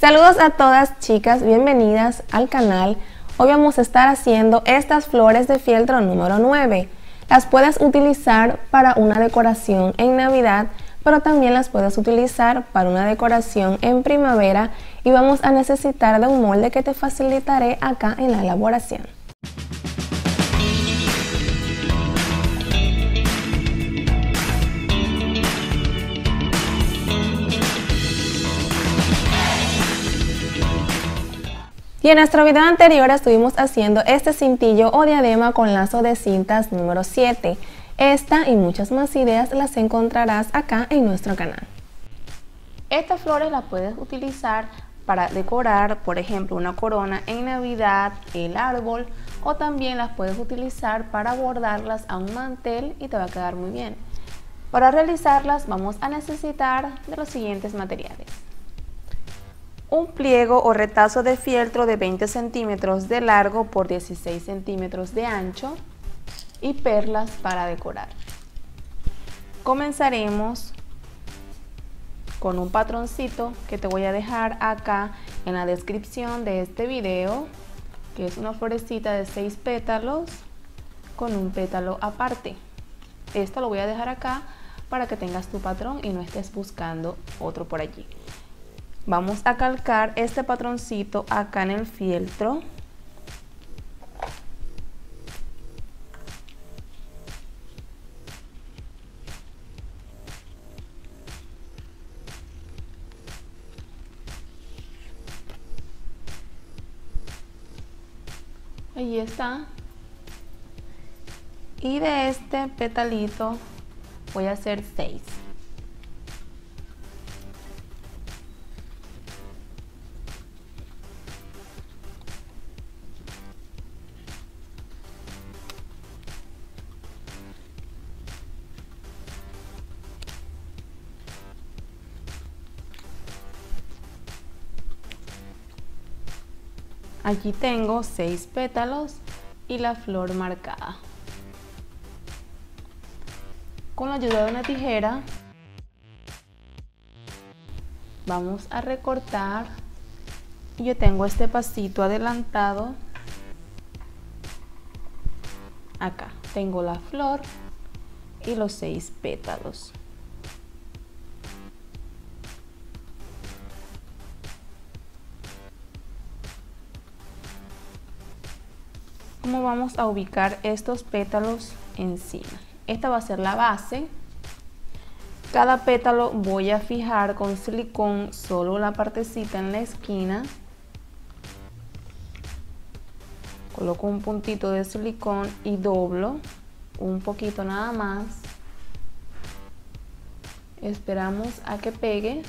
Saludos a todas chicas, bienvenidas al canal. Hoy vamos a estar haciendo estas flores de fieltro número 9. Las puedes utilizar para una decoración en Navidad, pero también las puedes utilizar para una decoración en primavera y vamos a necesitar de un molde que te facilitaré acá en la elaboración. Y en nuestro video anterior estuvimos haciendo este cintillo o diadema con lazo de cintas número 7. Esta y muchas más ideas las encontrarás acá en nuestro canal. Estas flores las puedes utilizar para decorar, por ejemplo, una corona en Navidad, el árbol, o también las puedes utilizar para bordarlas a un mantel y te va a quedar muy bien. Para realizarlas vamos a necesitar de los siguientes materiales. Un pliego o retazo de fieltro de 20 centímetros de largo por 16 centímetros de ancho y perlas para decorar. Comenzaremos con un patroncito que te voy a dejar acá en la descripción de este video, que es una florecita de 6 pétalos con un pétalo aparte. Esto lo voy a dejar acá para que tengas tu patrón y no estés buscando otro por allí. Vamos a calcar este patroncito acá en el fieltro. Ahí está. Y de este petalito voy a hacer 6. Aquí tengo 6 pétalos y la flor marcada. Con la ayuda de una tijera vamos a recortar y yo tengo este pasito adelantado. Acá tengo la flor y los 6 pétalos. ¿Cómo vamos a ubicar estos pétalos encima? Esta va a ser la base. Cada pétalo voy a fijar con silicón solo la partecita en la esquina. Coloco un puntito de silicón y doblo un poquito nada más. Esperamos a que pegue.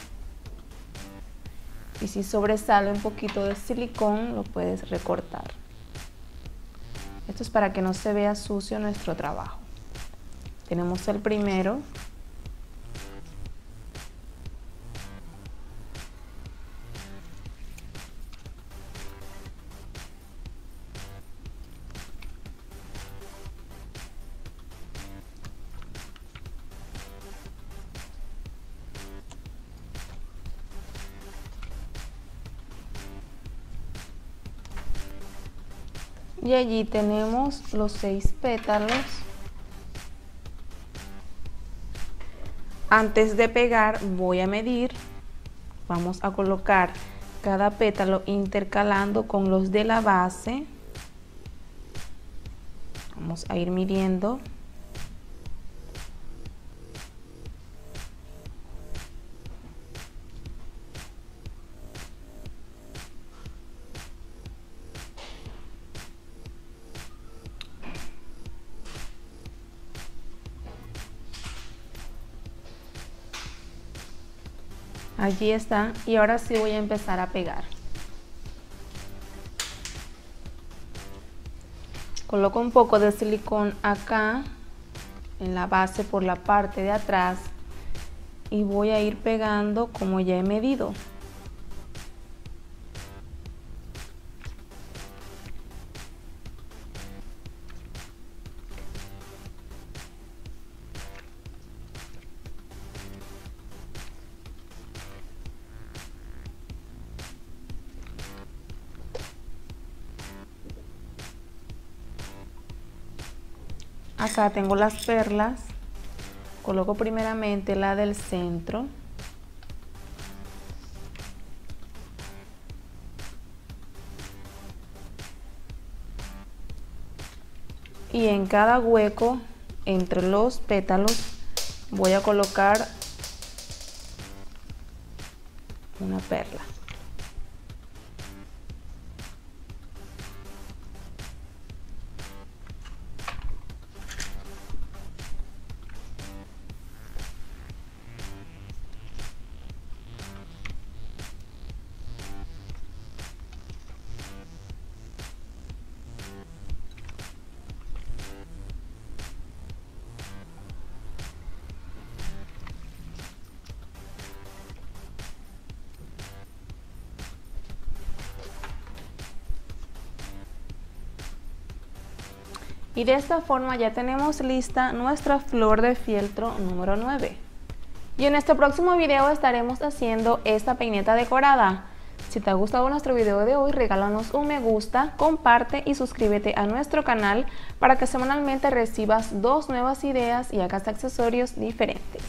Y si sobresale un poquito de silicón, lo puedes recortar. Esto es para que no se vea sucio nuestro trabajo. Tenemos el primero. Y allí tenemos los 6 pétalos. Antes de pegar voy a medir. Vamos a colocar cada pétalo intercalando con los de la base. Vamos a ir midiendo. Allí está, y ahora sí voy a empezar a pegar. Coloco un poco de silicón acá en la base por la parte de atrás y voy a ir pegando como ya he medido. Acá tengo las perlas, coloco primeramente la del centro. Y en cada hueco entre los pétalos voy a colocar una perla. Y de esta forma ya tenemos lista nuestra flor de fieltro número 9. Y en este próximo video estaremos haciendo esta peineta decorada. Si te ha gustado nuestro video de hoy, regálanos un me gusta, comparte y suscríbete a nuestro canal para que semanalmente recibas 2 nuevas ideas y hagas accesorios diferentes.